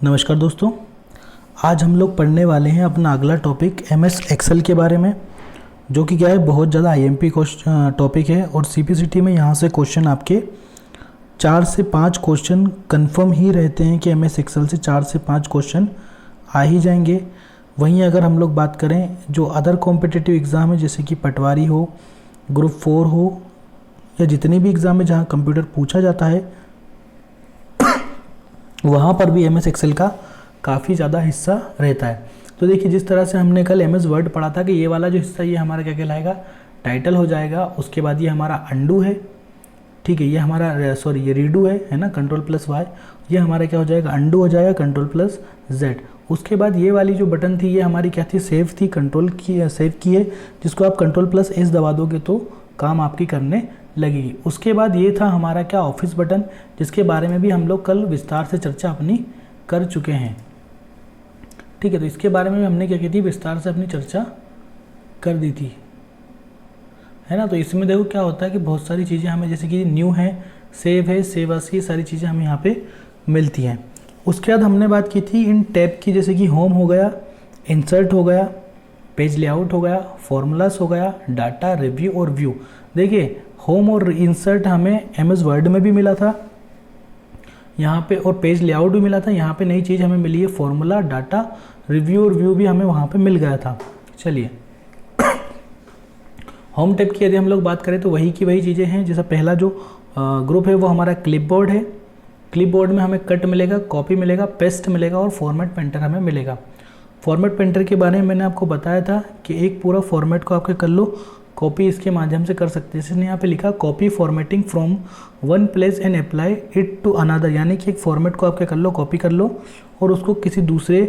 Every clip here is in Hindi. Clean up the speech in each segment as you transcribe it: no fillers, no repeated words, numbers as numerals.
नमस्कार दोस्तों, आज हम लोग पढ़ने वाले हैं अपना अगला टॉपिक एमएस एक्सेल के बारे में, जो कि क्या है बहुत ज़्यादा आईएमपी टॉपिक है। और सीपीसीटी में यहाँ से क्वेश्चन आपके 4 से 5 क्वेश्चन कंफर्म ही रहते हैं कि एमएस एक्सेल से 4 से 5 क्वेश्चन आ ही जाएंगे। वहीं अगर हम लोग बात करें जो अदर कॉम्पिटिटिव एग्ज़ाम है, जैसे कि पटवारी हो, ग्रुप 4 हो, या जितने भी एग्ज़ाम है जहाँ कंप्यूटर पूछा जाता है, वहाँ पर भी एमएस एक्सेल का काफ़ी ज़्यादा हिस्सा रहता है। तो देखिए, जिस तरह से हमने कल एमएस वर्ड पढ़ा था कि ये वाला जो हिस्सा ये हमारा क्या कहलाएगा, टाइटल हो जाएगा। उसके बाद ये हमारा अंडू है, ठीक है, ये हमारा ये रीडू है ना, Ctrl+Y, ये हमारा क्या हो जाएगा, अंडू हो जाएगा, Ctrl+Z। उसके बाद ये वाली जो बटन थी ये हमारी क्या थी, सेव थी, सेव की है, जिसको आप Ctrl+S दबा दोगे तो काम आपकी करने लगेगी। उसके बाद ये था हमारा क्या, ऑफिस बटन, जिसके बारे में भी हम लोग कल विस्तार से चर्चा अपनी कर चुके हैं, ठीक है। तो इसके बारे में हमने क्या की थी, विस्तार से अपनी चर्चा कर दी थी, है ना। तो इसमें देखो क्या होता है कि बहुत सारी चीज़ें हमें, जैसे कि न्यू है, सेव अस, ये सारी चीज़ें हमें यहाँ पे मिलती हैं। उसके बाद हमने बात की थी इन टैब की, जैसे कि होम हो गया, इंसर्ट हो गया, पेज लेआउट हो गया, फॉर्मूलास हो गया, डाटा, रिव्यू और व्यू। देखिए, होम और इंसर्ट हमें एमएस वर्ड में भी मिला था यहाँ पे, और पेज लेआउट भी मिला था। यहाँ पे नई चीज़ हमें मिली है, फॉर्मूला, डाटा, रिव्यू और व्यू भी हमें वहाँ पे मिल गया था। चलिए, होम टैब की यदि हम लोग बात करें तो वही की वही चीज़ें हैं। जैसा पहला जो ग्रुप है वो हमारा क्लिपबोर्ड है। क्लिपबोर्ड में हमें कट मिलेगा, कॉपी मिलेगा, पेस्ट मिलेगा और फॉर्मेट पेंटर हमें मिलेगा। फॉर्मेट पेंटर के बारे में मैंने आपको बताया था कि एक पूरा फॉर्मेट को आपके कर लो, कॉपी इसके माध्यम से कर सकते हैं। इसने यहाँ पे लिखा copy formatting from one place and apply it to another, यानी कि एक फॉर्मेट को आपके कर लो, कॉपी कर लो और उसको किसी दूसरे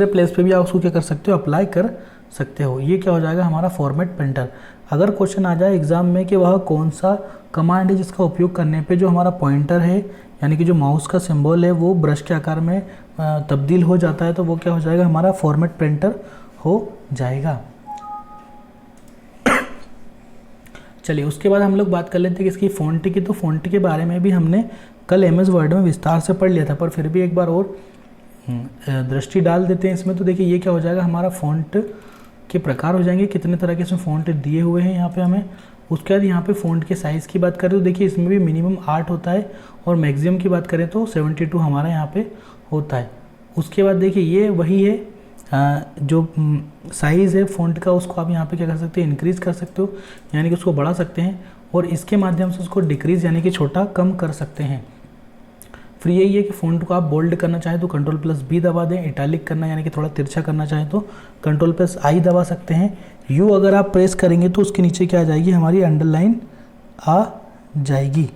प्लेस पे भी आप उसको क्या कर सकते हो, अप्लाई कर सकते हो। ये क्या हो जाएगा, हमारा फॉर्मेट पेंटर। अगर क्वेश्चन आ जाए एग्जाम में कि वह कौन सा कमांड है जिसका उपयोग करने पे जो हमारा पॉइंटर है, यानी कि जो माउस का सिंबल है वो ब्रश के आकार में तब्दील हो जाता है, तो वो क्या हो जाएगा, हमारा फॉर्मेट पेंटर हो जाएगा। चलिए, उसके बाद हम लोग बात कर लेते हैं कि इसकी फ़ॉन्ट की। तो फ़ॉन्ट के बारे में भी हमने कल एमएस वर्ड में विस्तार से पढ़ लिया था, पर फिर भी एक बार और दृष्टि डाल देते हैं इसमें। तो देखिए, ये क्या हो जाएगा, हमारा फ़ॉन्ट के प्रकार हो जाएंगे, कितने तरह के इसमें फ़ॉन्ट दिए हुए हैं यहाँ पे हमें। उसके बाद यहाँ पे फ़ॉन्ट के साइज़ की बात करें तो देखिए, इसमें भी मिनिमम 8 होता है और मैक्सिमम की बात करें तो 72 हमारा यहाँ पे होता है। उसके बाद देखिए, ये वही है जो साइज़ है फ़ॉन्ट का, उसको आप यहाँ पे क्या कर सकते हैं, इंक्रीज़ कर सकते हो, यानी कि उसको बढ़ा सकते हैं, और इसके माध्यम से उसको डिक्रीज़ यानी कि छोटा कम कर सकते हैं। फिर यही है कि फ़ॉन्ट को आप बोल्ड करना चाहें तो Ctrl+B दबा दें, इटैलिक करना यानी कि थोड़ा तिरछा करना चाहें तो Ctrl+I दबा सकते हैं। यू अगर आप प्रेस करेंगे तो उसके नीचे क्या आ जाएगी, हमारी अंडरलाइन आ जाएगी।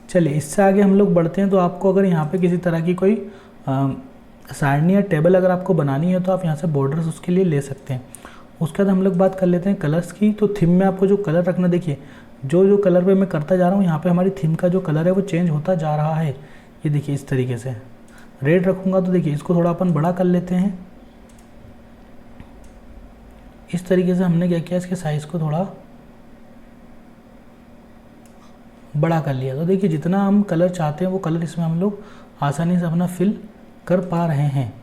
चलिए, इससे आगे हम लोग बढ़ते हैं। तो आपको अगर यहाँ पे किसी तरह की कोई सारणी या टेबल अगर आपको बनानी है तो आप यहाँ से बॉर्डर्स उसके लिए ले सकते हैं। उसके बाद हम लोग बात कर लेते हैं कलर्स की। तो थीम में आपको जो कलर रखना, देखिए जो कलर पे मैं करता जा रहा हूँ, यहाँ पे हमारी थीम का जो कलर है वो चेंज होता जा रहा है। ये देखिए, इस तरीके से रेड रखूँगा तो देखिए इसको थोड़ा अपन बड़ा कर लेते हैं। इस तरीके से हमने क्या किया, इसके साइज़ को थोड़ा बड़ा कर लिया। तो देखिए, जितना हम कलर चाहते हैं वो कलर इसमें हम लोग आसानी से अपना फिल कर पा रहे हैं।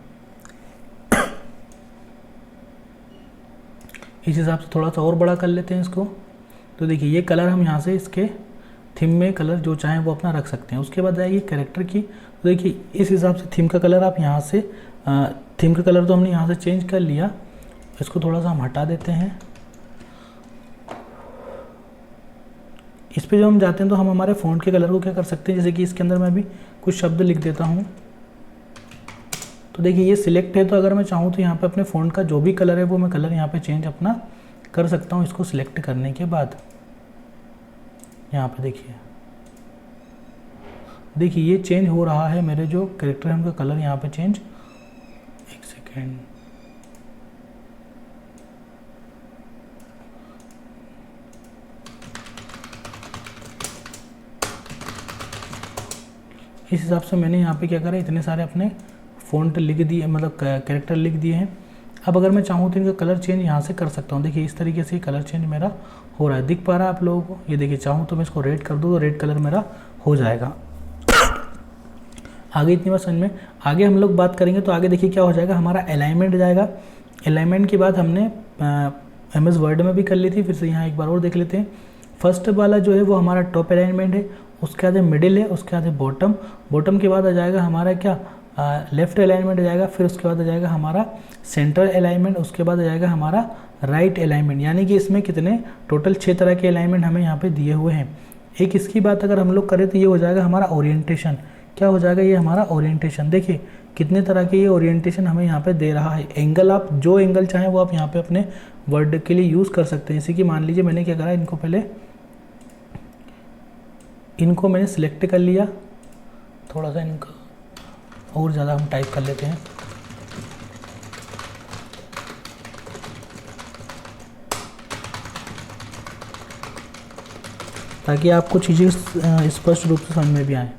इस हिसाब से थोड़ा सा और बड़ा कर लेते हैं इसको। तो देखिए, ये कलर हम यहाँ से इसके थीम में कलर जो चाहें वो अपना रख सकते हैं। उसके बाद आएगी कैरेक्टर की। तो देखिए, इस हिसाब से थीम का कलर आप यहाँ से थीम का कलर तो हमने यहाँ से चेंज कर लिया, इसको थोड़ा सा हम हटा देते हैं। इस पे जब हम जाते हैं तो हम हमारे फ़ॉन्ट के कलर को क्या कर सकते हैं, जैसे कि इसके अंदर मैं भी कुछ शब्द लिख देता हूँ। तो देखिए, ये सिलेक्ट है, तो अगर मैं चाहूँ तो यहाँ पे अपने फ़ॉन्ट का जो भी कलर है वो मैं कलर यहाँ पे चेंज अपना कर सकता हूँ। इसको सिलेक्ट करने के बाद यहाँ पे देखिए ये चेंज हो रहा है, मेरे जो कैरेक्टर है उनका कलर यहाँ पे चेंज। एक सेकेंड, इस हिसाब से मैंने यहाँ पे क्या करा, इतने सारे अपने फ़ॉन्ट लिख दिए, मतलब कैरेक्टर लिख दिए हैं। अब अगर मैं चाहूँ तो इनका कलर चेंज यहाँ से कर सकता हूँ। देखिए, इस तरीके से कलर चेंज मेरा हो रहा है, दिख पा रहा है आप लोगों को। ये देखिए, चाहूँ तो मैं इसको रेड कर दूँ तो रेड कलर मेरा हो जाएगा। आगे इतनी बात समझ में। आगे हम लोग बात करेंगे तो आगे देखिए क्या हो जाएगा, हमारा अलाइनमेंट जाएगा। अलाइनमेंट की बात हमने MS वर्ड में भी कर ली थी, फिर से यहाँ एक बार और देख लेते हैं। फर्स्ट वाला जो है वो हमारा टॉप अलाइनमेंट है, उसके बाद मिडिल है, उसके बाद बॉटम। बॉटम के बाद आ जाएगा हमारा क्या, लेफ्ट अलाइनमेंट आ जाएगा, फिर उसके बाद आ जाएगा हमारा सेंटर अलाइनमेंट, उसके बाद आ जाएगा हमारा राइट अलाइनमेंट। यानी कि इसमें कितने टोटल 6 तरह के अलाइनमेंट हमें यहाँ पे दिए हुए हैं। एक इसकी बात अगर हम लोग करें तो ये हो जाएगा हमारा ओरिएंटेशन। क्या हो जाएगा, ये हमारा ओरिएंटेशन। देखिए कितने तरह के ये ओरिएंटेशन हमें यहाँ पे दे रहा है। एंगल आप जो एंगल चाहें वो आप यहाँ पे अपने वर्ड के लिए यूज़ कर सकते हैं। जैसे कि मान लीजिए मैंने क्या करा, इनको मैंने सिलेक्ट कर लिया, थोड़ा सा इनका और ज़्यादा हम टाइप कर लेते हैं, ताकि आपको चीज़ें स्पष्ट रूप से समझ में भी आए।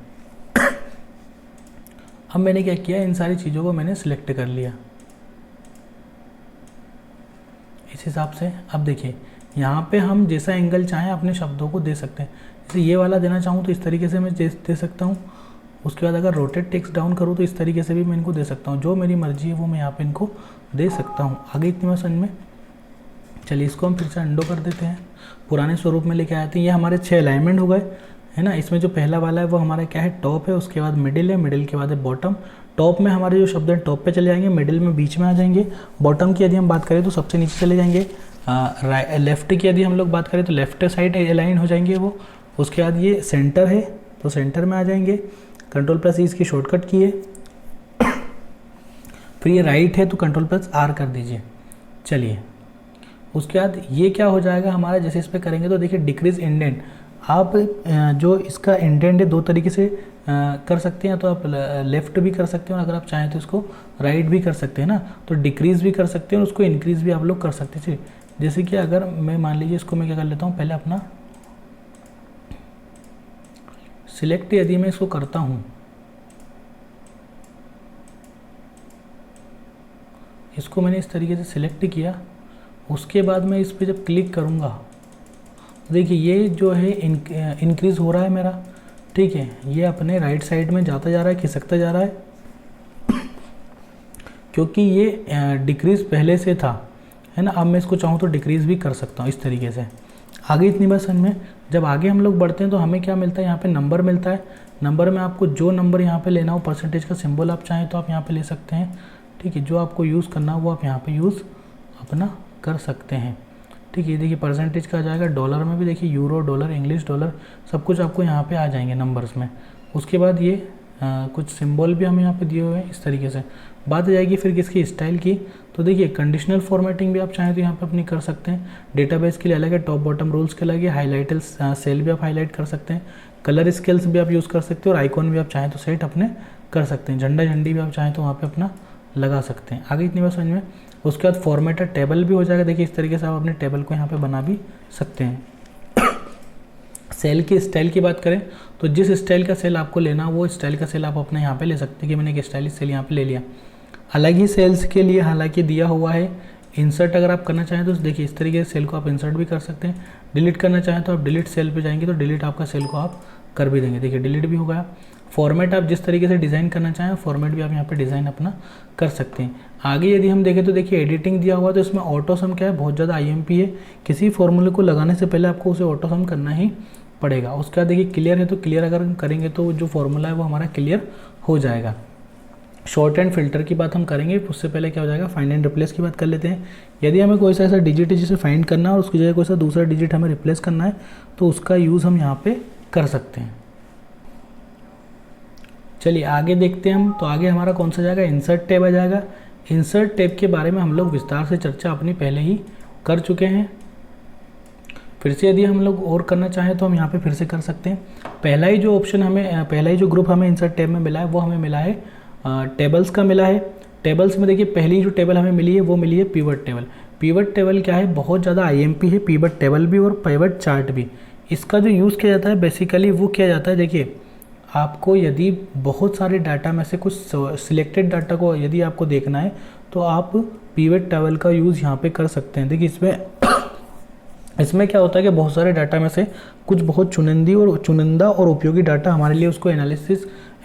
अब मैंने क्या किया, इन सारी चीज़ों को मैंने सिलेक्ट कर लिया इस हिसाब से। अब देखिए यहाँ पे हम जैसा एंगल चाहें अपने शब्दों को दे सकते हैं। जैसे ये वाला देना चाहूँ तो इस तरीके से मैं दे सकता हूँ। उसके बाद अगर रोटेट टेक्स्ट डाउन करूँ तो इस तरीके से भी मैं इनको दे सकता हूँ। जो मेरी मर्जी है वो मैं यहाँ पे इनको दे सकता हूँ। आगे इतनी बात समझ में। चलिए इसको हम फिर से अंडो कर देते हैं, पुराने स्वरूप में लेके आते हैं। ये हमारे 6 अलाइनमेंट हो गए, है ना। इसमें जो पहला वाला है वो हमारा क्या है, टॉप है, उसके बाद मिडिल है, मिडिल के बाद है बॉटम। टॉप में हमारे जो शब्द हैं टॉप पे चले जाएंगे, मिडिल में बीच में आ जाएंगे, बॉटम की यदि हम बात करें तो सबसे नीचे चले जाएंगे। लेफ्ट की यदि हम लोग बात करें तो लेफ्ट साइड अलाइन हो जाएंगे वो। उसके बाद ये सेंटर है तो सेंटर में आ जाएंगे। Ctrl+E इसकी शॉर्टकट की है। फिर ये राइट है तो Ctrl+R कर दीजिए। चलिए उसके बाद ये क्या हो जाएगा हमारा, जैसे इस पर करेंगे तो देखिए डिक्रीज इंडेंट। आप जो इसका इंडेंट है 2 तरीके से कर सकते हैं, तो आप लेफ़्ट भी कर सकते हैं और अगर आप चाहें तो इसको राइट भी कर सकते हैं ना। तो डिक्रीज़ भी कर सकते हैं और उसको इंक्रीज़ भी आप लोग कर सकते हैं। जैसे कि अगर मैं मान लीजिए इसको मैं क्या कर लेता हूँ, पहले अपना सिलेक्ट यदि मैं इसको करता हूँ, इसको मैंने इस तरीके से सिलेक्ट किया, उसके बाद मैं इस पर जब क्लिक करूँगा देखिए ये जो है इंक्रीज़ हो रहा है मेरा, ठीक है। ये अपने राइट साइड में जाता जा रहा है, खिसकता जा रहा है, क्योंकि ये डिक्रीज़ पहले से था, है ना। अब मैं इसको चाहूँ तो डिक्रीज़ भी कर सकता हूँ इस तरीके से। आगे इतनी बात समझ में। जब आगे हम लोग बढ़ते हैं तो हमें क्या मिलता है, यहाँ पे नंबर मिलता है। नंबर में आपको जो नंबर यहाँ पे लेना हो, परसेंटेज का सिंबल आप चाहें तो आप यहाँ पे ले सकते हैं, ठीक है। जो आपको यूज़ करना हो वो आप यहाँ पे यूज़ अपना कर सकते हैं, ठीक है। देखिए परसेंटेज का आ जाएगा, डॉलर में भी देखिए यूरो डॉलर, इंग्लिश डॉलर, सब कुछ आपको यहाँ पे आ जाएंगे नंबर्स में। उसके बाद ये कुछ सिंबल भी हमें यहाँ पे दिए हुए हैं इस तरीके से। बात आ जाएगी फिर किसकी, स्टाइल की। तो देखिए कंडीशनल फॉर्मेटिंग भी आप चाहें तो यहाँ पे अपनी कर सकते हैं। डेटाबेस के लिए अलग है, टॉप बॉटम रूल्स के अलग है, हाईलाइटल सेल भी आप हाईलाइट कर सकते हैं, कलर स्केल्स भी आप यूज़ कर सकते हैं और आइकॉन भी आप चाहें तो सेट अपने कर सकते हैं। झंडा झंडी भी आप चाहें तो वहाँ पर अपना लगा सकते हैं। आगे इतनी बात समझ में। उसके बाद फॉर्मेटेड टेबल भी हो जाएगा। देखिए इस तरीके से आप अपने टेबल को यहाँ पे बना भी सकते हैं। सेल की स्टाइल की बात करें तो जिस स्टाइल का सेल आपको लेना वो स्टाइल का सेल आप अपने यहाँ पे ले सकते हैं, कि मैंने एक स्टाइलिश सेल यहाँ पे ले लिया। अलग ही सेल्स के लिए हालांकि दिया हुआ है इंसर्ट, अगर आप करना चाहें तो देखिए इस तरीके से सेल को आप इंसर्ट भी कर सकते हैं। डिलीट करना चाहें तो आप डिलीट सेल पे जाएंगे तो डिलीट आपका सेल को आप कर भी देंगे। देखिए डिलीट भी हो गया। फॉर्मेट आप जिस तरीके से डिज़ाइन करना चाहें फॉर्मेट भी आप यहाँ पे डिज़ाइन अपना कर सकते हैं। आगे यदि हम देखें तो देखिए एडिटिंग दिया हुआ है, तो इसमें ऑटो सम क्या है, बहुत ज़्यादा IMP है। किसी फॉर्मूले को लगाने से पहले आपको उसे ऑटो सम करना ही पड़ेगा। उसके बाद देखिए क्लियर है, तो क्लियर अगर हम करेंगे तो जो फॉर्मूला है वो हमारा क्लियर हो जाएगा। शॉर्ट एंड फिल्टर की बात हम करेंगे, उससे पहले क्या हो जाएगा, फाइंड एंड रिप्लेस की बात कर लेते हैं। यदि हमें कोई सा ऐसा डिजिट है जिसे फाइंड करना है और उसकी जगह कोई सा दूसरा डिजिट हमें रिप्लेस करना है तो उसका यूज़ हम यहाँ पे कर सकते हैं। चलिए आगे देखते हैं हम। तो आगे हमारा कौन सा जाएगा, इंसर्ट टैब आ जाएगा। इंसर्ट टैब के बारे में हम लोग विस्तार से चर्चा अपनी पहले ही कर चुके हैं। फिर से यदि हम लोग और करना चाहें तो हम यहाँ पे फिर से कर सकते हैं। पहला ही जो ऑप्शन हमें, पहला ही जो ग्रुप हमें इंसर्ट टैब में मिला है वो हमें मिला है टेबल्स का मिला है। टेबल्स में देखिए पहली जो टेबल हमें मिली है वो मिली है पिवट टेबल। पिवट टेबल क्या है, बहुत ज़्यादा IMP है, पिवट टेबल भी और पिवट चार्ट भी। इसका जो यूज़ किया जाता है बेसिकली वो किया जाता है, देखिए आपको यदि बहुत सारे डाटा में से कुछ सिलेक्टेड डाटा को यदि आपको देखना है तो आप पिवट टेबल का यूज़ यहाँ पे कर सकते हैं। देखिए इसमें क्या होता है कि बहुत सारे डाटा में से कुछ बहुत चुनिंदा और उपयोगी डाटा हमारे लिए उसको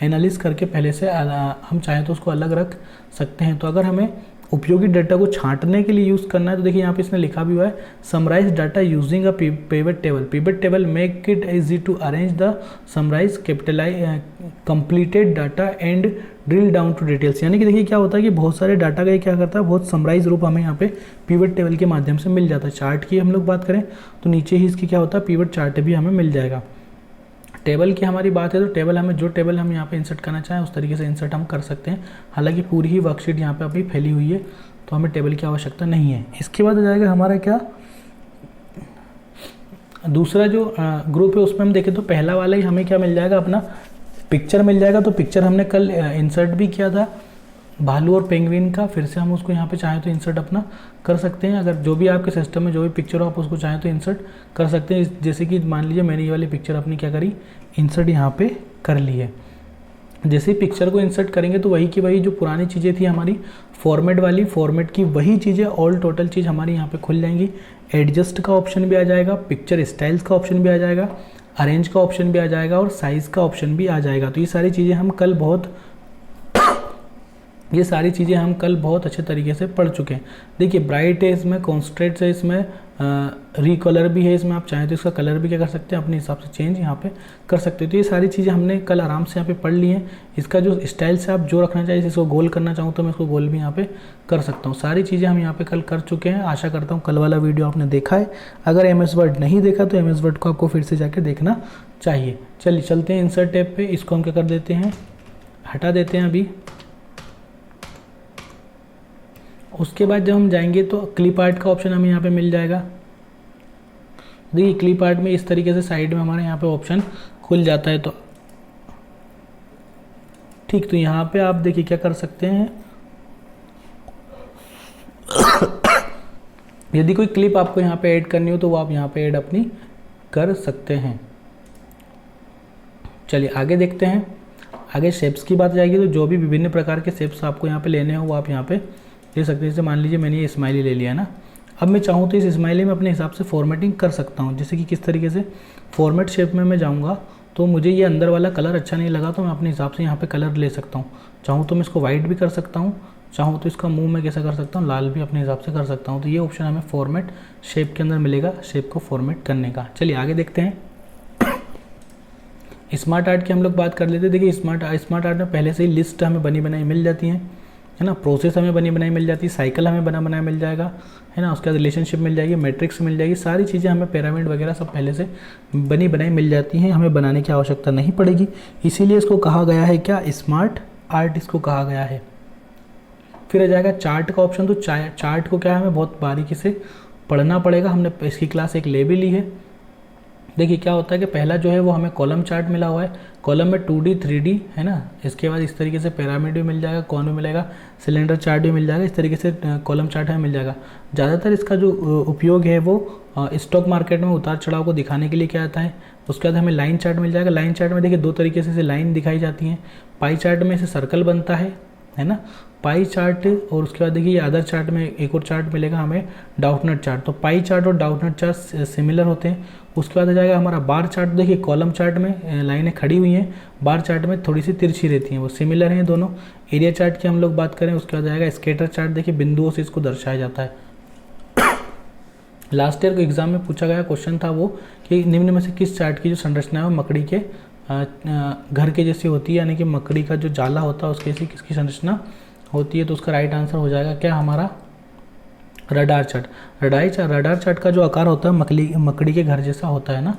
एनालिस करके पहले से हम चाहें तो उसको अलग रख सकते हैं। तो अगर हमें उपयोगी डाटा को छांटने के लिए यूज़ करना है तो देखिए यहाँ पे इसने लिखा भी हुआ है, summarise data using a pivot table. Pivot table make it easy to arrange the summarise capitalise completed data and drill down to details. यानी कि देखिए क्या होता है कि बहुत सारे डाटा का ये क्या करता है, बहुत समराइज रूप हमें यहाँ पे पिवट टेबल के माध्यम से मिल जाता है। चार्ट की हम लोग बात करें तो नीचे ही इसकी क्या होता है, पिवट चार्ट भी हमें मिल जाएगा। टेबल की हमारी बात है तो टेबल हमें जो टेबल हम यहाँ पे इंसर्ट करना चाहें उस तरीके से इंसर्ट हम कर सकते हैं। हालांकि पूरी ही वर्कशीट यहाँ पे अभी फैली हुई है तो हमें टेबल की आवश्यकता नहीं है। इसके बाद आ जाएगा हमारा क्या, दूसरा जो ग्रुप है उसमें हम देखें तो पहला वाला ही हमें क्या मिल जाएगा, अपना पिक्चर मिल जाएगा। तो पिक्चर हमने कल इंसर्ट भी किया था भालू और पेंगुइन का, फिर से हम उसको यहाँ पे चाहें तो इंसर्ट अपना कर सकते हैं। अगर जो भी आपके सिस्टम में जो भी पिक्चर हो आप उसको चाहें तो इंसर्ट कर सकते हैं। जैसे कि मान लीजिए मैंने ये वाली पिक्चर अपनी क्या करी, इंसर्ट यहाँ पे कर ली है। जैसे ही पिक्चर को इंसर्ट करेंगे तो वही की वही जो पुरानी चीज़ें थी हमारी फॉर्मेट वाली, फॉर्मेट की वही चीज़ें ऑल टोटल चीज़ हमारी यहाँ पे खुल जाएंगी। एडजस्ट का ऑप्शन भी आ जाएगा, पिक्चर स्टाइल्स का ऑप्शन भी आ जाएगा, अरेंज का ऑप्शन भी आ जाएगा और साइज़ का ऑप्शन भी आ जाएगा। तो ये सारी चीज़ें हम कल बहुत अच्छे तरीके से पढ़ चुके हैं। देखिए ब्राइट है इसमें, कॉन्स्ट्रेट्स है इसमें, रिकलर भी है इसमें। आप चाहें तो इसका कलर भी क्या कर सकते हैं, अपने हिसाब से चेंज यहाँ पे कर सकते हो। तो ये सारी चीज़ें हमने कल आराम से यहाँ पे पढ़ ली हैं। इसका जो स्टाइल से आप जो रखना चाहिए, इसको गोल करना चाहूँ तो मैं इसको गोल भी यहाँ पे कर सकता हूँ। सारी चीज़ें हम यहाँ पे कल कर चुके हैं। आशा करता हूँ कल वाला वीडियो आपने देखा है। अगर MS वर्ड नहीं देखा तो MS वर्ड को आपको फिर से जाके देखना चाहिए। चलिए चलते हैं इंसर्ट टैब पे, इसको हम क्या कर देते हैं, हटा देते हैं अभी। उसके बाद जब हम जाएंगे तो क्लिप आर्ट का ऑप्शन हमें यहाँ पे मिल जाएगा। देखिए क्लिप आर्ट में इस तरीके से साइड में हमारे यहाँ पे ऑप्शन खुल जाता है। तो ठीक, तो यहाँ पे आप देखिए क्या कर सकते हैं यदि कोई क्लिप आपको यहाँ पे ऐड करनी हो तो वो आप यहाँ पे ऐड अपनी कर सकते हैं। चलिए आगे देखते हैं। आगे शेप्स की बात जाएगी तो जो भी विभिन्न प्रकार के शेप्स आपको यहाँ पे लेने हो वो आप यहाँ पे ले सकते हैं। जैसे मान लीजिए मैंने ये स्माइली ले लिया है ना, अब मैं चाहूँ तो इस स्माइली में अपने हिसाब से फॉर्मेटिंग कर सकता हूँ। जैसे कि किस तरीके से, फॉर्मेट शेप में मैं जाऊँगा तो मुझे ये अंदर वाला कलर अच्छा नहीं लगा तो मैं अपने हिसाब से यहाँ पे कलर ले सकता हूँ। चाहूँ तो मैं इसको वाइट भी कर सकता हूँ, चाहूँ तो इसका मुंह मैं कैसा कर सकता हूँ, लाल भी अपने हिसाब से कर सकता हूँ। तो ये ऑप्शन हमें फॉर्मेट शेप के अंदर मिलेगा, शेप को फॉर्मेट करने का। चलिए आगे देखते हैं। स्मार्ट आर्ट की हम लोग बात कर लेते हैं। देखिए स्मार्ट आर्ट में पहले से ही लिस्ट हमें बनी बनाई मिल जाती है ना, प्रोसेस हमें बनी बनाई मिल जाती है, साइकिल हमें बना बनाया मिल जाएगा, है ना। उसके बाद रिलेशनशिप मिल जाएगी, मैट्रिक्स मिल जाएगी, सारी चीज़ें हमें पिरामिड वगैरह सब पहले से बनी बनाई मिल जाती हैं, हमें बनाने की आवश्यकता नहीं पड़ेगी। इसीलिए इसको कहा गया है क्या, स्मार्ट आर्ट इसको कहा गया है। फिर आ जाएगा चार्ट का ऑप्शन। तो चार्ट को क्या है, हमें बहुत बारीकी से पढ़ना पड़ेगा। हमने इसकी क्लास एक ले भी ली है। देखिए क्या होता है कि पहला जो है वो हमें कॉलम चार्ट मिला हुआ है। कॉलम में 2D 3D है ना, इसके बाद इस तरीके से पिरामिड भी मिल जाएगा, कॉन भी मिलेगा, सिलेंडर चार्ट भी मिल जाएगा। इस तरीके से कॉलम चार्ट हमें मिल जाएगा। ज़्यादातर इसका जो उपयोग है वो स्टॉक मार्केट में उतार चढ़ाव को दिखाने के लिए क्या आता है। उसके बाद हमें लाइन चार्ट मिल जाएगा। लाइन चार्ट में देखिए दो तरीके से लाइन दिखाई जाती हैं। पाई चार्ट में से सर्कल बनता है ना, पाई चार्ट। और उसके बाद देखिए अदर चार्ट में एक और चार्ट मिलेगा हमें, डाउटनट चार्ट। तो पाई चार्ट और डाउटनट चार्ट सिमिलर होते हैं। उसके बाद आ जाएगा हमारा बार चार्ट। देखिए कॉलम चार्ट में लाइनें खड़ी हुई हैं, बार चार्ट में थोड़ी सी तिरछी रहती हैं, वो सिमिलर हैं दोनों। एरिया चार्ट की हम लोग बात करें, उसके बाद आएगा स्केटर चार्ट। देखिए बिंदुओं से इसको दर्शाया जाता है। लास्ट ईयर को एग्जाम में पूछा गया क्वेश्चन था वो कि निम्न में से किस चार्ट की जो संरचना है वो मकड़ी के घर के जैसी होती है, यानी कि मकड़ी का जो जाला होता है उसके जैसी किसकी संरचना होती है। तो उसका राइट आंसर हो जाएगा क्या, हमारा रडार चार्ट। रडार चार्ट का जो आकार होता है मकड़ी के घर जैसा होता है ना।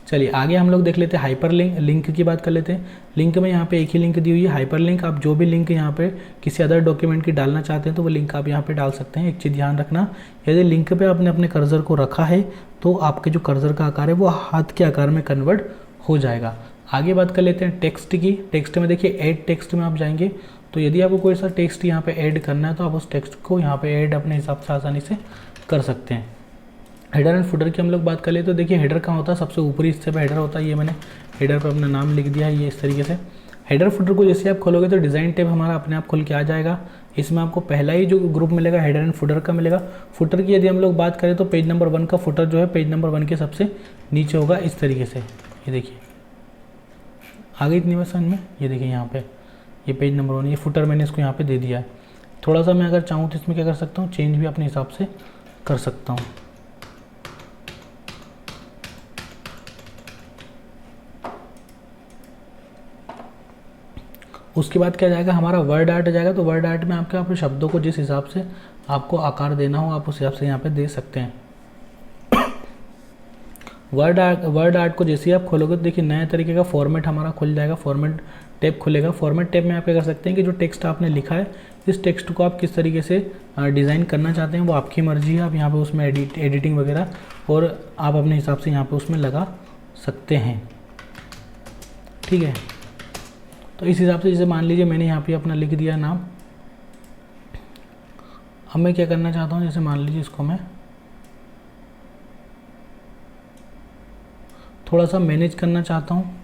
चलिए आगे हम लोग देख लेते हैं हाइपर लिंक की बात कर लेते हैं। लिंक में यहाँ पे एक ही लिंक दी हुई है, हाइपर लिंक। आप जो भी लिंक यहाँ पे किसी अदर डॉक्यूमेंट की डालना चाहते हैं तो वो लिंक आप यहाँ पे डाल सकते हैं। एक चीज़ ध्यान रखना, यदि लिंक पे आपने अपने कर्सर को रखा है तो आपके जो कर्सर का आकार है वो हाथ के आकार में कन्वर्ट हो जाएगा। आगे बात कर लेते हैं टेक्स्ट की। टेक्स्ट में देखिए ऐड टेक्स्ट में आप जाएंगे तो यदि आपको कोई सा टेक्स्ट यहाँ पे ऐड करना है तो आप उस टेक्स्ट को यहाँ पे ऐड अपने हिसाब से आसानी से कर सकते हैं। हेडर एंड फुटर की हम लोग बात कर ले तो देखिए हेडर कहाँ होता है, सबसे ऊपरी हिस्से पे हेडर होता है। ये मैंने हेडर पर अपना नाम लिख दिया है, ये इस तरीके से। हेडर फुटर को जैसे आप खोलोगे तो डिज़ाइन टैब हमारा अपने आप खुल के आ जाएगा। इसमें आपको पहला ही जो ग्रुप मिलेगा हेडर एंड फुटर का मिलेगा। फुटर की यदि हम लोग बात करें तो पेज नंबर 1 का फुटर जो है पेज नंबर 1 के सबसे नीचे होगा इस तरीके से। ये देखिए आ गई इतनी बात समझ में। ये देखिए यहाँ पे ये पेज नंबर 1, ये फुटर मैंने इसको यहाँ पे दे दिया है। थोड़ा सा मैं अगर चाहूँ तो इसमें क्या कर सकता हूँ, चेंज भी अपने हिसाब से कर सकता हूँ। उसके बाद क्या जाएगा, हमारा वर्ड आर्ट जाएगा। तो वर्ड आर्ट में आपके आप शब्दों को जिस हिसाब से आपको आकार देना हो आप उस हिसाब से यहाँ पे दे सकते हैं। वर्ड आर्ट को जैसे ही आप खोलोगे तो देखिए नया तरीके का फॉर्मेट हमारा खुल जाएगा, फॉर्मेट टैब खुलेगा। फॉर्मेट टैब में आप क्या कर सकते हैं कि जो टेक्स्ट आपने लिखा है इस टेक्स्ट को आप किस तरीके से डिज़ाइन करना चाहते हैं वो आपकी मर्जी है। आप यहाँ पे उसमें एडिटिंग वगैरह और आप अपने हिसाब से यहाँ पे उसमें लगा सकते हैं, ठीक है। तो इस हिसाब से जैसे मान लीजिए मैंने यहाँ पे अपना लिख दिया नाम। अब मैं क्या करना चाहता हूँ, जैसे मान लीजिए इसको मैं थोड़ा सा मैनेज करना चाहता हूँ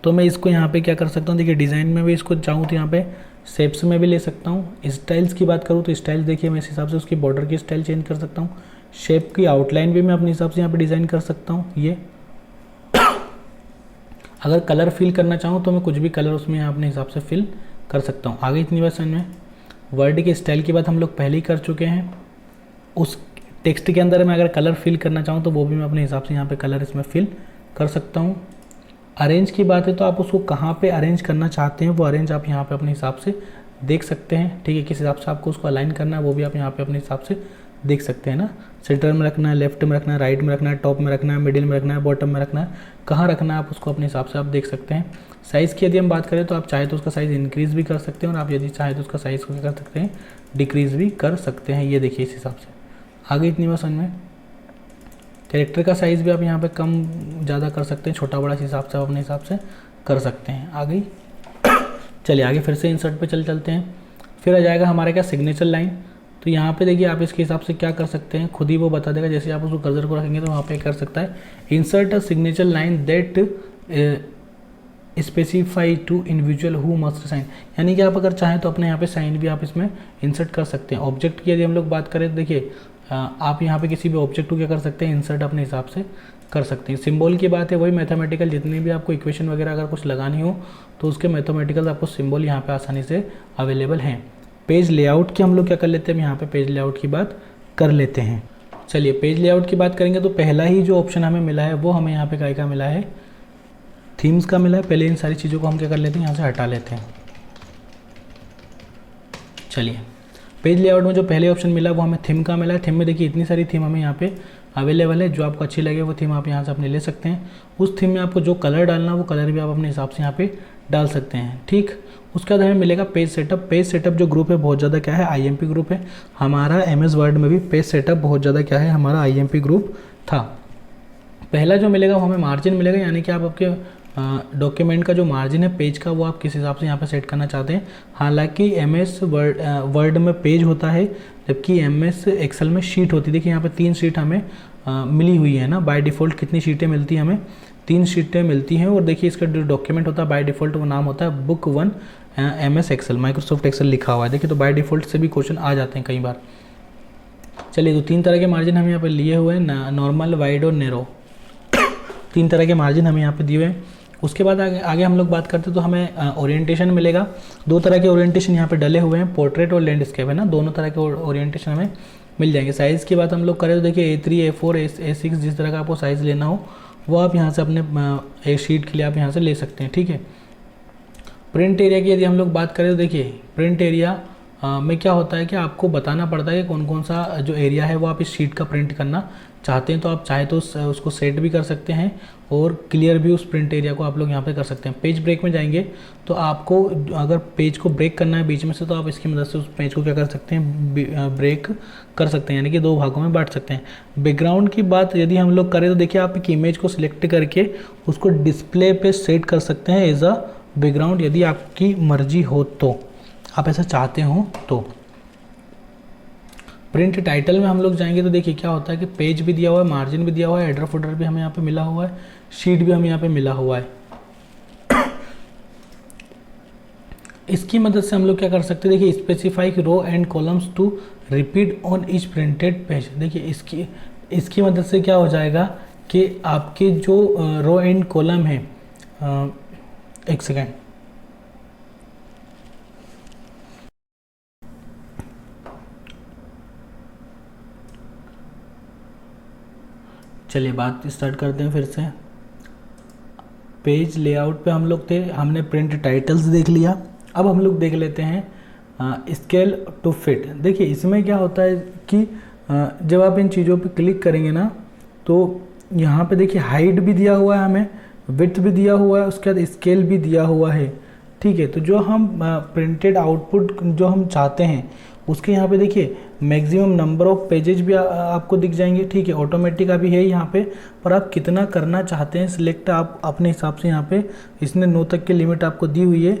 तो मैं इसको यहाँ पे क्या कर सकता हूँ, देखिए डिज़ाइन में भी इसको चाहूँ तो यहाँ पे शेप्स में भी ले सकता हूँ। स्टाइल्स की बात करूँ तो स्टाइल देखिए मैं इस हिसाब से उसकी बॉर्डर की स्टाइल चेंज कर सकता हूँ। शेप की आउटलाइन भी मैं अपने हिसाब से यहाँ पे डिज़ाइन कर सकता हूँ। ये अगर कलर फिल करना चाहूँ तो मैं कुछ भी कलर उसमें यहाँ अपने हिसाब से फिल कर सकता हूँ। आगे इतनी बात समझ में। वर्ड के स्टाइल की बात हम लोग पहले ही कर चुके हैं। उस टेक्स्ट के अंदर मैं अगर कलर फिल करना चाहूँ तो वो भी मैं अपने हिसाब से यहाँ पे कलर इसमें फिल कर सकता हूँ। अरेंज की बात है तो आप उसको कहाँ पे अरेंज करना चाहते हैं वो अरेंज आप यहाँ पे अपने हिसाब से देख सकते हैं, ठीक है। किस हिसाब से आपको उसको अलाइन करना है वो भी आप यहाँ पे अपने हिसाब से देख सकते हैं ना। सेंटर में रखना है, लेफ्ट में रखना है, राइट में रखना है, टॉप में रखना है, मिडिल में रखना है, बॉटम में रखना है, कहाँ रखना है आप उसको अपने हिसाब से आप देख सकते हैं। साइज़ की यदि हम बात करें तो आप चाहे तो उसका साइज़ इंक्रीज़ भी कर सकते हैं और आप यदि चाहे तो उसका साइज़ को क्या कर सकते हैं, डिक्रीज़ भी कर सकते हैं। ये देखिए इस हिसाब से। आगे इतनी बात समझ में। कैरेक्टर का साइज़ भी आप यहाँ पे कम ज़्यादा कर सकते हैं, छोटा बड़ा इस हिसाब से आप अपने हिसाब से कर सकते हैं। आ गई। चलिए आगे फिर से इंसर्ट पे चलते हैं। फिर आ जाएगा हमारे क्या, सिग्नेचर लाइन। तो यहाँ पे देखिए आप इसके हिसाब से क्या कर सकते हैं, खुद ही वो बता देगा। जैसे आप उसको कर्सर को रखेंगे तो वहाँ पे कर सकता है insert a signature line that specify to individual who must sign. यानी कि आप अगर चाहें तो अपने यहाँ पे साइन भी आप इसमें इंसर्ट कर सकते हैं। ऑब्जेक्ट की यदि हम लोग बात करें तो देखिए आप यहाँ पे किसी भी ऑब्जेक्ट को क्या कर सकते हैं, इंसर्ट अपने हिसाब से कर सकते हैं। सिंबल की बात है वही मैथमेटिकल, जितनी भी आपको इक्वेशन वगैरह अगर कुछ लगानी हो तो उसके मैथमेटिकल आपको सिंबल यहाँ पे आसानी से अवेलेबल हैं। पेज लेआउट की हम लोग क्या कर लेते हैं, यहाँ पे पेज लेआउट की बात कर लेते हैं। चलिए पेज लेआउट की बात करेंगे तो पहला ही जो ऑप्शन हमें मिला है वो हमें यहाँ पे काय का मिला है, थीम्स का मिला है। पहले इन सारी चीज़ों को हम क्या कर लेते हैं, यहाँ से हटा लेते हैं। चलिए पेज लेआउट में जो पहले ऑप्शन मिला वो हमें थीम का मिला है। थीम में देखिए इतनी सारी थीम हमें यहाँ पे अवेलेबल है। जो आपको अच्छी लगे वो थीम आप यहाँ से अपने ले सकते हैं। उस थीम में आपको जो कलर डालना वो कलर भी आप अपने हिसाब से यहाँ पे डाल सकते हैं, ठीक। उसके बाद हमें मिलेगा पेज सेटअप। पेज सेटअप जो ग्रुप है बहुत ज़्यादा क्या है, IMP ग्रुप है। हमारा MS वर्ड में भी पेज सेटअप बहुत ज़्यादा क्या है, हमारा IMP ग्रुप था। पहला जो मिलेगा वो हमें मार्जिन मिलेगा, यानी कि आप आपके डॉक्यूमेंट का जो मार्जिन है पेज का वो आप किस हिसाब से यहाँ पे सेट करना चाहते हैं। हालांकि MS वर्ड में पेज होता है जबकि MS एक्सेल में शीट होती है। देखिए यहाँ पे 3 शीट हमें मिली हुई है ना। बाय डिफ़ॉल्ट कितनी शीटें मिलती हैं हमें, 3 शीटें मिलती हैं। और देखिए इसका जो डॉक्यूमेंट होता है बाय डिफ़ॉल्ट वो नाम होता है book 1 MS Excel, Microsoft Excel लिखा हुआ है। देखिए तो बाय डिफ़ॉल्ट से भी क्वेश्चन आ जाते हैं कई बार। चलिए तो 3 तरह के मार्जिन हम यहाँ पे लिए हुए हैं, नॉर्मल, वाइड और नैरो। 3 तरह के मार्जिन हमें यहाँ पे दिए हुए हैं। उसके बाद आगे हम लोग बात करते हैं तो हमें ओरिएंटेशन मिलेगा। 2 तरह के ओरिएंटेशन यहाँ पे डले हुए हैं, पोर्ट्रेट और लैंडस्केप है ना। दोनों तरह के ओरिएंटेशन हमें मिल जाएंगे। साइज़ की बात हम लोग करें तो देखिए A3, A4, A6 जिस तरह का आपको साइज़ लेना हो वो आप यहाँ से अपने एक शीट के लिए आप यहाँ से ले सकते हैं, ठीक है। प्रिंट एरिया की यदि हम लोग बात करें तो देखिए प्रिंट एरिया में क्या होता है कि आपको बताना पड़ता है कि कौन कौन सा जो एरिया है वो आप इस शीट का प्रिंट करना चाहते हैं। तो आप चाहे तो उसको सेट भी कर सकते हैं और क्लियर भी उस प्रिंट एरिया को आप लोग यहाँ पे कर सकते हैं। पेज ब्रेक में जाएंगे तो आपको अगर पेज को ब्रेक करना है बीच में से तो आप इसकी मदद से उस पेज को क्या कर सकते हैं, ब्रेक कर सकते हैं, यानी कि 2 भागों में बांट सकते हैं। बैकग्राउंड की बात यदि हम लोग करें तो देखिए आप एक इमेज को सिलेक्ट करके उसको डिस्प्ले पे सेट कर सकते हैं एज अ बैकग्राउंड, यदि आपकी मर्जी हो तो, आप ऐसा चाहते हो तो। प्रिंट टाइटल में हम लोग जाएंगे तो देखिए क्या होता है कि पेज भी दिया हुआ है, मार्जिन भी दिया हुआ है, हेडर फुटर भी हमें यहाँ पे मिला हुआ है, शीट भी हमें यहाँ पे मिला हुआ है। इसकी मदद से हम लोग क्या कर सकते हैं, देखिए specify row and columns to repeat on each printed page. देखिए इसकी मदद से क्या हो जाएगा कि आपके जो रो एंड कॉलम है एक सेकेंड। चलिए बात स्टार्ट करते हैं फिर से। पेज लेआउट पे हम लोग थे, हमने प्रिंट टाइटल्स देख लिया। अब हम लोग देख लेते हैं स्केल टू फिट। देखिए इसमें क्या होता है कि जब आप इन चीज़ों पे क्लिक करेंगे ना, तो यहाँ पे देखिए हाइट भी दिया हुआ है, हमें विड्थ भी दिया हुआ है, उसके बाद स्केल भी दिया हुआ है। ठीक है, तो जो हम प्रिंटेड आउटपुट जो हम चाहते हैं उसके यहाँ पे देखिए मैक्सिमम नंबर ऑफ पेजेज भी आपको दिख जाएंगे। ठीक है, ऑटोमेटिक अभी है यहाँ पे, पर आप कितना करना चाहते हैं सिलेक्ट आप अपने हिसाब से। यहाँ पे इसने 9 तक की लिमिट आपको दी हुई है,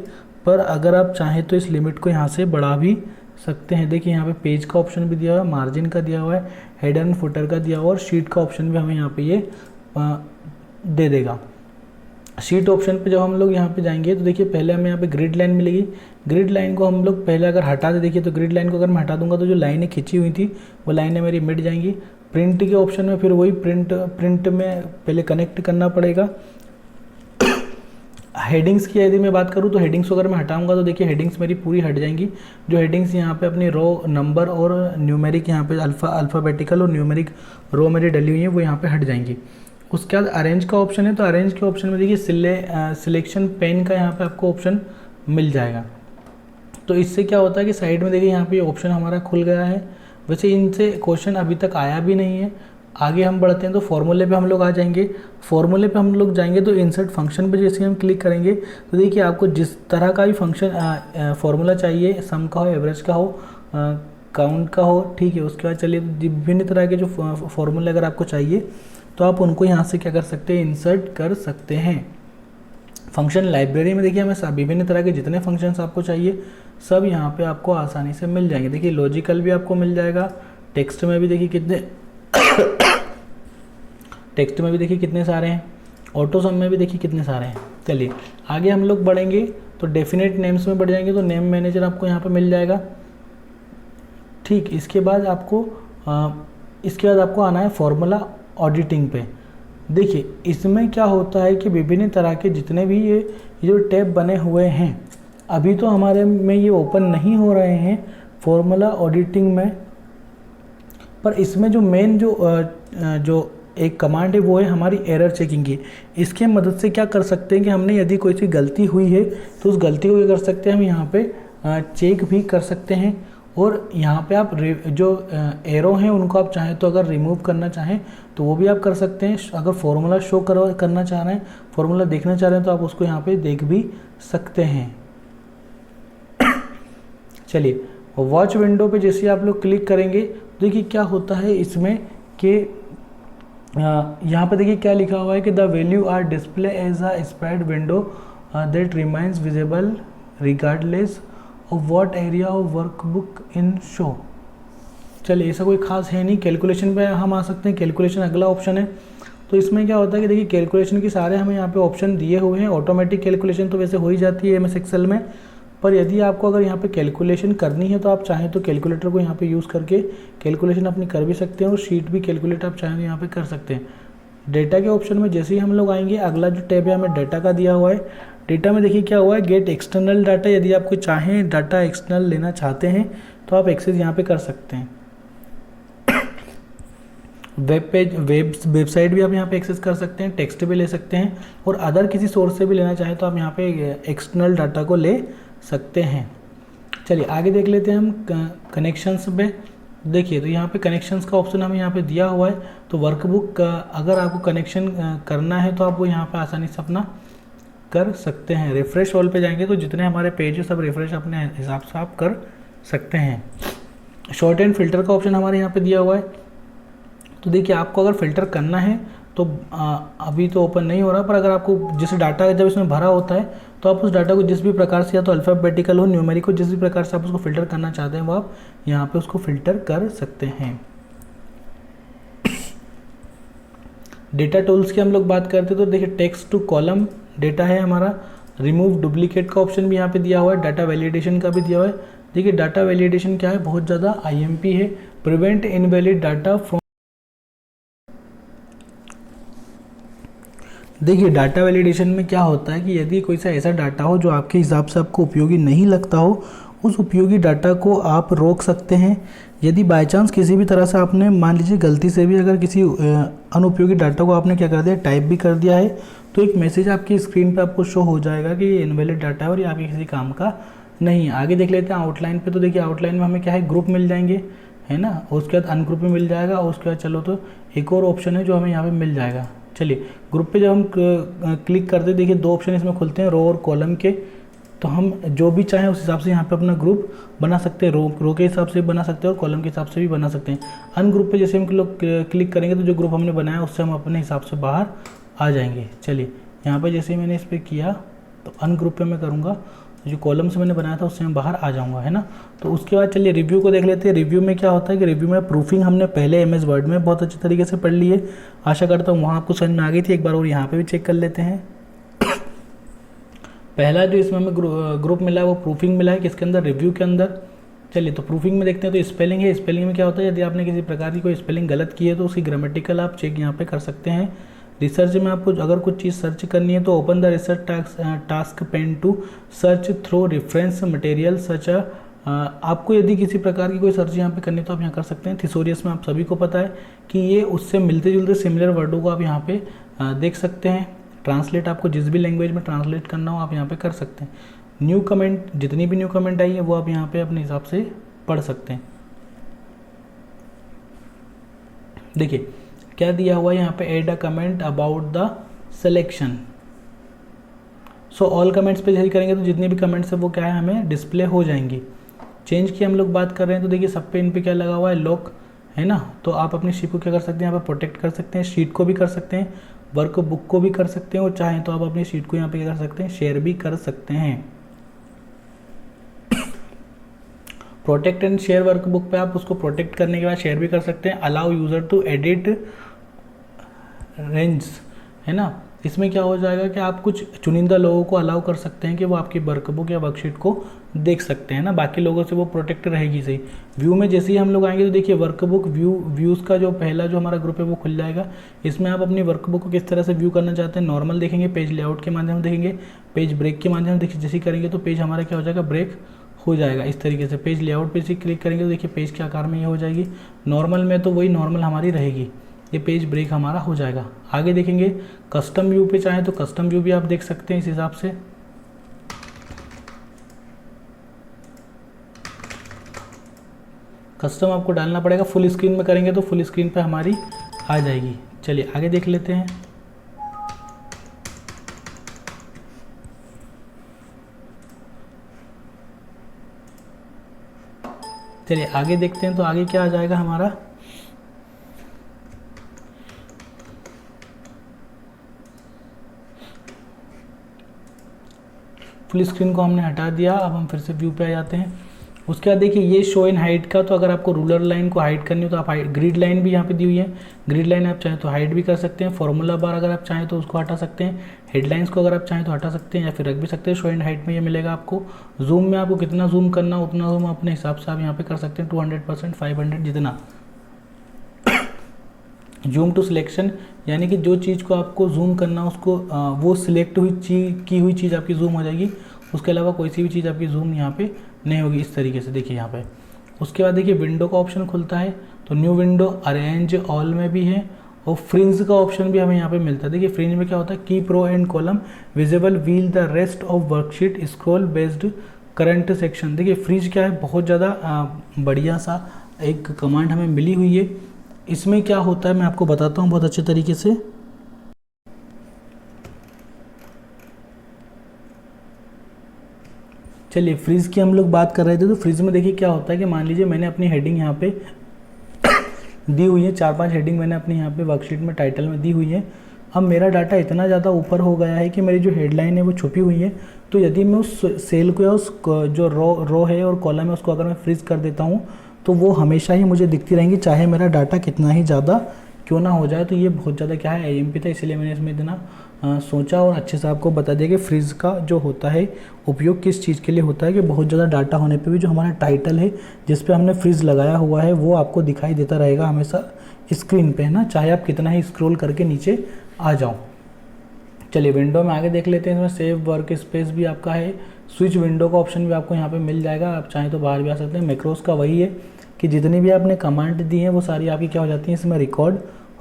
पर अगर आप चाहें तो इस लिमिट को यहाँ से बढ़ा भी सकते हैं। देखिए यहाँ पे पेज का ऑप्शन भी दिया हुआ है, मार्जिन का दिया हुआ है, हेड एंड फुटर का दिया हुआ है, और शीट का ऑप्शन भी हमें यहाँ पे ये दे देगा। शीट ऑप्शन पे जब हम लोग यहाँ पे जाएंगे तो देखिए पहले हमें यहाँ पे ग्रिड लाइन मिलेगी। ग्रिड लाइन को हम लोग पहले अगर हटा दे, देखिए तो ग्रिड लाइन को अगर मैं हटा दूंगा तो जो लाइनें खिंची हुई थी वो लाइनें मेरी मिट जाएंगी। प्रिंट के ऑप्शन में फिर वही प्रिंट में पहले कनेक्ट करना पड़ेगा। हेडिंग्स की यदि मैं बात करूँ तो हेडिंग्स को अगर मैं हटाऊंगा तो देखिए हेडिंग्स मेरी पूरी हट जाएंगी। जो हेडिंग्स यहाँ पे अपनी रो नंबर और न्यूमेरिक यहाँ पे अल्फ़ाबेटिकल और न्यूमेरिक रो मेरी डली हुई है वो यहाँ पे हट जाएंगी। उसके बाद अरेंज का ऑप्शन है, तो अरेंज के ऑप्शन में देखिए सिलेक्शन पेन का यहाँ पे आपको ऑप्शन मिल जाएगा। तो इससे क्या होता है कि साइड में देखिए यहाँ पे ऑप्शन हमारा खुल गया है। वैसे इनसे क्वेश्चन अभी तक आया भी नहीं है। आगे हम बढ़ते हैं तो फॉर्मूले पे हम लोग आ जाएंगे। फॉर्मूले पे हम लोग जाएंगे तो इंसर्ट फंक्शन पे जैसे हम क्लिक करेंगे तो देखिए आपको जिस तरह का भी फंक्शन फॉर्मूला चाहिए, सम का हो, एवरेज का हो, काउंट का हो, ठीक है। उसके बाद चलिए विभिन्न तरह के जो फॉर्मूले अगर आपको चाहिए तो आप उनको यहाँ से क्या कर सकते हैं, इंसर्ट कर सकते हैं। फंक्शन लाइब्रेरी में देखिए हमें विभिन्न तरह के जितने फंक्शंस आपको चाहिए सब यहाँ पे आपको आसानी से मिल जाएंगे। देखिए लॉजिकल भी आपको मिल जाएगा, टेक्स्ट में भी देखिए कितने सारे हैं, ऑटो सम में भी देखिए कितने सारे हैं। चलिए आगे हम लोग बढ़ेंगे तो डेफिनेट नेम्स में बढ़ जाएंगे तो नेम मैनेजर आपको यहाँ पे मिल जाएगा। ठीक, इसके बाद आपको आना है फॉर्मूला ऑडिटिंग पे। देखिए इसमें क्या होता है कि विभिन्न तरह के जितने भी ये जो टैब बने हुए हैं अभी तो हमारे में ये ओपन नहीं हो रहे हैं फॉर्मूला ऑडिटिंग में, पर इसमें जो मेन जो एक कमांड है वो है हमारी एरर चेकिंग की। इसके मदद से क्या कर सकते हैं कि हमने यदि कोई सी गलती हुई है तो उस गलती को क्या कर सकते हैं, हम यहाँ पे चेक भी कर सकते हैं। और यहाँ पे आप जो एरो हैं उनको आप चाहें तो अगर रिमूव करना चाहें तो वो भी आप कर सकते हैं। अगर फॉर्मूला शो करना चाह रहे हैं, फॉर्मूला देखना चाह रहे हैं तो आप उसको यहाँ पे देख भी सकते हैं। चलिए वॉच विंडो पे जैसे आप लोग क्लिक करेंगे देखिए क्या होता है इसमें कि यहाँ पे देखिए क्या लिखा हुआ है कि the value are display as a spread window that remains visible regardless of what area of workbook in show. चलिए ऐसा कोई खास है नहीं। कैलकुलेशन पे हम आ सकते हैं, कैलकुलेशन अगला ऑप्शन है। तो इसमें क्या होता है कि देखिए कैलकुलेशन की सारे हमें यहाँ पे ऑप्शन दिए हुए हैं। ऑटोमेटिक कैलकुलेशन तो वैसे हो ही जाती है MS एक्सेल में, पर यदि आपको अगर यहाँ पे कैलकुलेशन करनी है तो आप चाहें तो कैलकुलेटर को यहाँ पे यूज़ करके कैलकुलेशन अपनी कर भी सकते हैं और शीट भी कैलकुलेट आप चाहें तो यहाँ पे कर सकते हैं। डेटा के ऑप्शन में जैसे ही हम लोग आएंगे, अगला जो टैब है हमें डेटा का दिया हुआ है। डेटा में देखिए क्या हुआ है, गेट एक्सटर्नल डाटा। यदि आप कोई चाहें डाटा एक्सटर्नल लेना चाहते हैं तो आप एक्सेस यहाँ पे कर सकते हैं। वेबसाइट भी आप यहाँ पे एक्सेस कर सकते हैं, टेक्स्ट भी ले सकते हैं, और अदर किसी सोर्स से भी लेना चाहें तो आप यहाँ पे एक्सटर्नल डाटा को ले सकते हैं। चलिए आगे देख लेते हैं हम कनेक्शंस पे। देखिए तो यहाँ पे कनेक्शंस का ऑप्शन हमें यहाँ पे दिया हुआ है। तो वर्कबुक का अगर आपको कनेक्शन करना है तो आप वो यहाँ पे आसानी से अपना कर सकते हैं। रिफ्रेश ऑल पे जाएंगे तो जितने हमारे पेज है सब रिफ्रेश अपने हिसाब से आप कर सकते हैं। शॉर्ट एंड फिल्टर का ऑप्शन हमारे यहाँ पे दिया हुआ है। तो देखिए आपको अगर फ़िल्टर करना है तो अभी तो ओपन नहीं हो रहा, पर अगर आपको जैसे डाटा जब इसमें भरा होता है तो आप उस डाटा को जिस भी प्रकार से, या तो अल्फ़ाबेटिकल हो, न्यूमेरिक हो, जिस भी प्रकार से आप उसको फ़िल्टर करना चाहते हैं वो आप यहाँ पे उसको फ़िल्टर कर सकते हैं। डेटा टूल्स की हम लोग बात करते हैं तो देखिए टेक्स्ट टू कॉलम डेटा है हमारा। रिमूव डुप्लीकेट का ऑप्शन भी यहाँ पे दिया हुआ है। डाटा वैलिडेशन का भी दिया हुआ है। देखिए डाटा वैलिडेशन क्या है, बहुत ज़्यादा IMP है। प्रिवेंट इनवैलिड डाटा फ्रॉम देखिए डाटा वैलिडेशन में क्या होता है कि यदि कोई सा ऐसा डाटा हो जो आपके हिसाब से आपको उपयोगी नहीं लगता हो, उस उपयोगी डाटा को आप रोक सकते हैं। यदि बाय चांस किसी भी तरह से आपने मान लीजिए गलती से भी अगर किसी अनुपयोगी डाटा को आपने क्या कर दिया, टाइप भी कर दिया है, तो एक मैसेज आपकी स्क्रीन पे आपको शो हो जाएगा कि ये इनवैलिड डाटा है और ये आपके किसी काम का नहीं है। आगे देख लेते हैं आउटलाइन पे। तो देखिए आउटलाइन में हमें क्या है, ग्रुप मिल जाएंगे, है ना, और उसके बाद अनग्रुप में मिल जाएगा, और उसके बाद चलो तो एक और ऑप्शन है जो हमें यहाँ पे मिल जाएगा। चलिए ग्रुप पे जब हम क्लिक करते हैं, देखिए 2 ऑप्शन इसमें खुलते हैं, रो और कॉलम के। तो हम जो भी चाहें उस हिसाब से यहाँ पे अपना ग्रुप बना सकते हैं, रो के हिसाब से भी बना सकते हैं और कॉलम के हिसाब से भी बना सकते हैं। अनग्रुप पे जैसे हम लोग क्लिक करेंगे तो जो ग्रुप हमने बनाया उससे हम अपने हिसाब से बाहर आ जाएंगे। चलिए यहाँ पे जैसे ही मैंने इस पर किया तो अनग्रुप पे मैं करूँगा, जो कॉलम से मैंने बनाया था उससे मैं बाहर आ जाऊँगा, है ना। तो उसके बाद चलिए रिव्यू को देख लेते हैं। रिव्यू में क्या होता है कि रिव्यू में प्रूफिंग हमने पहले एमएस वर्ड में बहुत अच्छे तरीके से पढ़ ली है, आशा करता हूँ वहाँ आपको समझ में आ गई थी। एक बार और यहाँ पे भी चेक कर लेते हैं। पहला जो इसमें हमें ग्रुप मिला है वो प्रूफिंग मिला है, किसके अंदर, रिव्यू के अंदर। चलिए तो प्रूफिंग में देखते हैं। तो स्पेलिंग है, स्पेलिंग में क्या होता है, यदि आपने किसी प्रकार की कोई स्पेलिंग गलत की है तो उसकी ग्रामेटिकल आप चेक यहाँ पे कर सकते हैं। रिसर्च में आपको अगर कुछ चीज़ सर्च करनी है तो open the research task pane to search through reference material such. आपको यदि किसी प्रकार की कोई सर्च यहाँ पे करनी है तो आप यहाँ कर सकते हैं। थिसोरियस में आप सभी को पता है कि ये उससे मिलते जुलते सिमिलर वर्डों को आप यहाँ पे देख सकते हैं। ट्रांसलेट आपको जिस भी लैंग्वेज में ट्रांसलेट करना हो आप यहाँ पे कर सकते हैं। न्यू कमेंट, जितनी भी न्यू कमेंट आई है वो आप यहाँ पे अपने हिसाब से पढ़ सकते हैं। देखिए क्या दिया हुआ है यहाँ पे, add a comment about the selection. So all comments पे यही करेंगे तो जितनी भी कमेंट्स है वो क्या है हमें डिस्प्ले हो जाएंगी। चेंज की हम लोग बात कर रहे हैं तो देखिए सब पे इन पे क्या लगा हुआ है, लॉक, है ना। तो आप अपनी शीट को क्या कर सकते हैं, यहाँ पे प्रोटेक्ट कर सकते हैं, शीट को भी कर सकते हैं, वर्क बुक को भी कर सकते हैं, और चाहें तो आप अपनी शीट को यहाँ पे क्या कर सकते हैं, शेयर भी कर सकते हैं। Protect and share work book पे आप उसको प्रोटेक्ट करने के बाद शेयर भी कर सकते हैं। Allow user to edit range, है ना। इसमें क्या हो जाएगा कि आप कुछ चुनिंदा लोगों को अलाउ कर सकते हैं कि वो आपकी वर्कबुक या वर्कशीट को देख सकते हैं ना, बाकी लोगों से वो प्रोटेक्ट रहेगी सही। व्यू में जैसे ही हम लोग आएंगे तो देखिए वर्कबुक व्यूज़ का जो पहला जो हमारा ग्रुप है वो खुल जाएगा। इसमें आप अपनी वर्कबुक को किस तरह से व्यू करना चाहते हैं, नॉर्मल देखेंगे, पेज लेआउट के माध्यम से देखेंगे, पेज ब्रेक के माध्यम से देखिए जैसे करेंगे तो पेज हमारा क्या हो जाएगा, ब्रेक हो जाएगा इस तरीके से। पेज लेआउट पे से क्लिक करेंगे तो देखिए पेज के आकार में ये हो जाएगी। नॉर्मल में तो वही नॉर्मल हमारी रहेगी, ये पेज ब्रेक हमारा हो जाएगा। आगे देखेंगे कस्टम व्यू पे चाहें तो कस्टम व्यू भी आप देख सकते हैं इस हिसाब से। कस्टम आपको डालना पड़ेगा, फुल स्क्रीन में करेंगे तो फुल स्क्रीन पे हमारी आ जाएगी। चलिए आगे देख लेते हैं। चलिए आगे देखते हैं तो आगे क्या आ जाएगा हमारा, फुल स्क्रीन को हमने हटा दिया। अब हम फिर से व्यू पे आ जाते हैं। उसके बाद देखिए ये शो इन हाइट का, तो अगर आपको रूलर लाइन को हाइड करनी हो तो आप ग्रिड लाइन भी यहाँ पे दी हुई है, ग्रिड लाइन आप चाहें तो हाइड भी कर सकते हैं। फॉर्मूला बार अगर आप चाहें तो उसको हटा सकते हैं। हेडलाइंस को अगर आप चाहें तो हटा सकते हैं या फिर रख भी सकते हैं। शो इन हाइट में ये मिलेगा आपको। जूम में आपको कितना जूम करना उतना जूम अपने हिसाब से आप यहाँ पे कर सकते हैं, 200%, 500 जितना। जूम टू सिलेक्शन यानी कि जो चीज़ को आपको जूम करना उसको वो सिलेक्ट हुई की हुई चीज़ आपकी जूम हो जाएगी, उसके अलावा कोई सी भी चीज़ आपकी जूम यहाँ पे नहीं होगी इस तरीके से। देखिए यहाँ पे उसके बाद देखिए विंडो का ऑप्शन खुलता है, तो न्यू विंडो, अरेंज ऑल में भी है, और फ्रिंज का ऑप्शन भी हमें यहाँ पे मिलता है। देखिए फ्रिंज में क्या होता है, keep row and column visible while the rest of worksheet scroll based current section. देखिए फ्रिंज क्या है, बहुत ज़्यादा बढ़िया सा एक कमांड हमें मिली हुई है। इसमें क्या होता है मैं आपको बताता हूँ बहुत अच्छे तरीके से। चलिए फ्रीज की हम लोग बात कर रहे थे, तो फ्रीज में देखिए क्या होता है कि मान लीजिए मैंने अपनी हेडिंग यहाँ पे दी हुई है, 4-5 हेडिंग मैंने अपनी यहाँ पे वर्कशीट में टाइटल में दी हुई है। अब मेरा डाटा इतना ज़्यादा ऊपर हो गया है कि मेरी जो हेडलाइन है वो छुपी हुई है, तो यदि मैं उस सेल को या उस जो रो है और कॉलम है उसको अगर मैं फ्रीज कर देता हूँ तो वो हमेशा ही मुझे दिखती रहेंगी, चाहे मेरा डाटा कितना ही ज़्यादा क्यों ना हो जाए। तो ये बहुत ज़्यादा क्या है AMP था, इसलिए मैंने इसमें इतना सोचा और अच्छे से आपको बता दिया कि फ्रीज का जो होता है उपयोग किस चीज़ के लिए होता है, कि बहुत ज़्यादा डाटा होने पे भी जो हमारा टाइटल है जिस पे हमने फ्रीज लगाया हुआ है वो आपको दिखाई देता रहेगा हमेशा स्क्रीन पे, है ना, चाहे आप कितना ही स्क्रॉल करके नीचे आ जाओ। चलिए विंडो में आगे देख लेते हैं। इसमें सेव वर्क स्पेस भी आपका है, स्विच विंडो का ऑप्शन भी आपको यहाँ पे मिल जाएगा, आप चाहें तो बाहर भी आ सकते हैं। मैक्रोस का वही है कि जितनी भी आपने कमांड दी हैं वो सारी आपकी क्या हो जाती हैं, इसमें रिकॉर्ड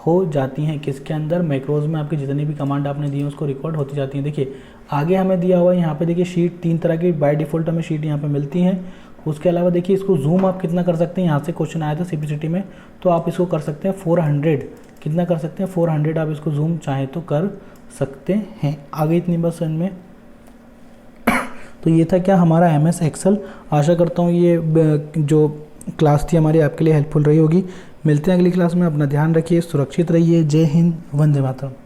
हो जाती हैं। किसके अंदर, मैक्रोज में आपकी जितनी भी कमांड आपने दी है उसको रिकॉर्ड होती जाती हैं। देखिए आगे हमें दिया हुआ है यहाँ पे, देखिए शीट 3 तरह की बाय डिफ़ॉल्ट हमें शीट यहाँ पे मिलती हैं। उसके अलावा देखिए इसको जूम आप कितना कर सकते हैं, यहाँ से क्वेश्चन आया था CPCT में, तो आप इसको कर सकते हैं 400, कितना कर सकते हैं 400 आप इसको जूम चाहें तो कर सकते हैं। आगे इतनी बस में तो ये था क्या हमारा MS एक्सेल। आशा करता हूँ ये जो क्लास थी हमारी आपके लिए हेल्पफुल रही होगी। मिलते हैं अगली क्लास में, अपना ध्यान रखिए, सुरक्षित रहिए। जय हिंद, वंदे मातरम।